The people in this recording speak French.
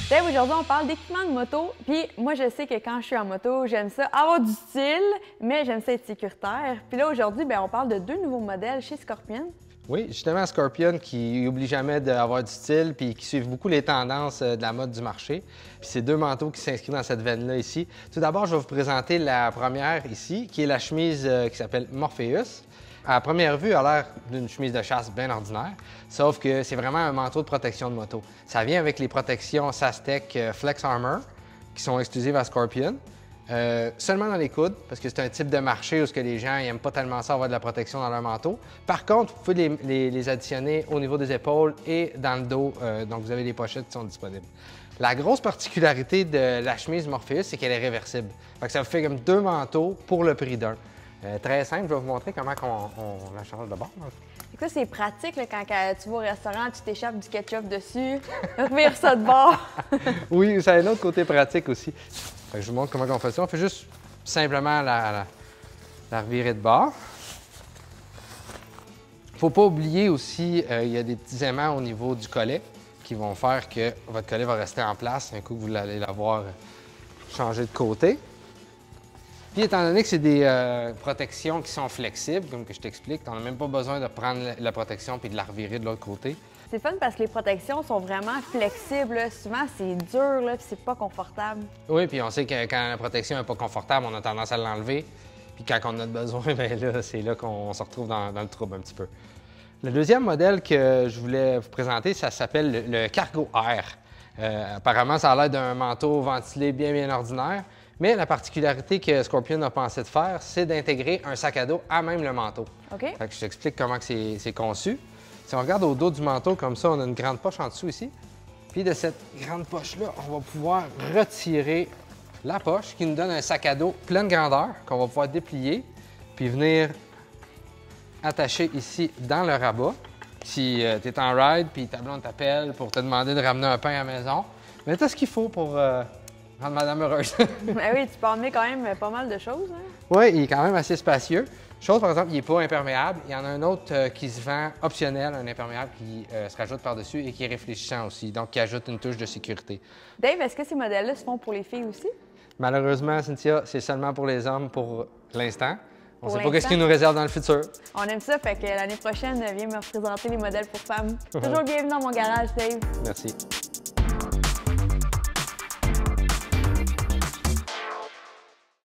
Dave, aujourd'hui, on parle d'équipement de moto. Puis moi, je sais que quand je suis en moto, j'aime ça avoir du style, mais j'aime ça être sécuritaire. Puis là, aujourd'hui, on parle de deux nouveaux modèles chez Scorpion. Oui, justement, Scorpion qui n'oublie jamais d'avoir du style puis qui suivent beaucoup les tendances de la mode du marché. Puis c'est deux manteaux qui s'inscrivent dans cette veine-là ici. Tout d'abord, je vais vous présenter la première ici, qui est la chemise qui s'appelle Morpheus. À première vue, elle a l'air d'une chemise de chasse bien ordinaire, sauf que c'est vraiment un manteau de protection de moto. Ça vient avec les protections Sastec Flex Armor, qui sont exclusives à Scorpion. Seulement dans les coudes, parce que c'est un type de marché où les gens n'aiment pas tellement ça avoir de la protection dans leur manteau. Par contre, vous pouvez les additionner au niveau des épaules et dans le dos, donc vous avez des pochettes qui sont disponibles. La grosse particularité de la chemise Morpheus, c'est qu'elle est réversible. Fait que ça vous fait comme deux manteaux pour le prix d'un. Très simple, je vais vous montrer comment on la change de bord. Ça, c'est pratique là, quand tu vas au restaurant, tu t'échappes du ketchup dessus, revire ça de bord. Oui, ça a un autre côté pratique aussi. Fait que je vous montre comment on fait ça. On fait juste simplement la revirer de bord. Il ne faut pas oublier aussi, il y a des petits aimants au niveau du collet qui vont faire que votre collet va rester en place un coup que vous allez l'avoir changé de côté. Puis, étant donné que c'est des protections qui sont flexibles, comme que je t'explique, on n'a même pas besoin de prendre la protection puis de la revirer de l'autre côté. C'est fun parce que les protections sont vraiment flexibles. Là. Souvent, c'est dur et c'est pas confortable. Oui, puis on sait que quand la protection n'est pas confortable, on a tendance à l'enlever. Puis quand on a besoin, bien là, c'est là qu'on se retrouve dans le trouble un petit peu. Le deuxième modèle que je voulais vous présenter, ça s'appelle le Cargo Air. Apparemment, ça a l'air d'un manteau ventilé bien ordinaire. Mais la particularité que Scorpion a pensé de faire, c'est d'intégrer un sac à dos à même le manteau. OK. Fait que je t'explique comment c'est conçu. Si on regarde au dos du manteau comme ça, on a une grande poche en dessous ici. Puis de cette grande poche-là, on va pouvoir retirer la poche qui nous donne un sac à dos pleine grandeur qu'on va pouvoir déplier puis venir attacher ici dans le rabat. Si tu es en ride puis ta blonde t'appelle pour te demander de ramener un pain à la maison, mais tu as ce qu'il faut pour rendre madame heureuse. Ben oui, tu peux emmener quand même pas mal de choses. Hein? Oui, il est quand même assez spacieux. Chose, par exemple, il n'est pas imperméable. Il y en a un autre qui se vend optionnel, un imperméable qui se rajoute par-dessus et qui est réfléchissant aussi, donc qui ajoute une touche de sécurité. Dave, est-ce que ces modèles-là se font pour les filles aussi? Malheureusement, Cynthia, c'est seulement pour les hommes pour l'instant. On ne sait pas ce qu'ils nous réserve dans le futur. On aime ça, fait que l'année prochaine, viens me présenter les modèles pour femmes. Toujours bienvenue dans mon garage, Dave. Merci.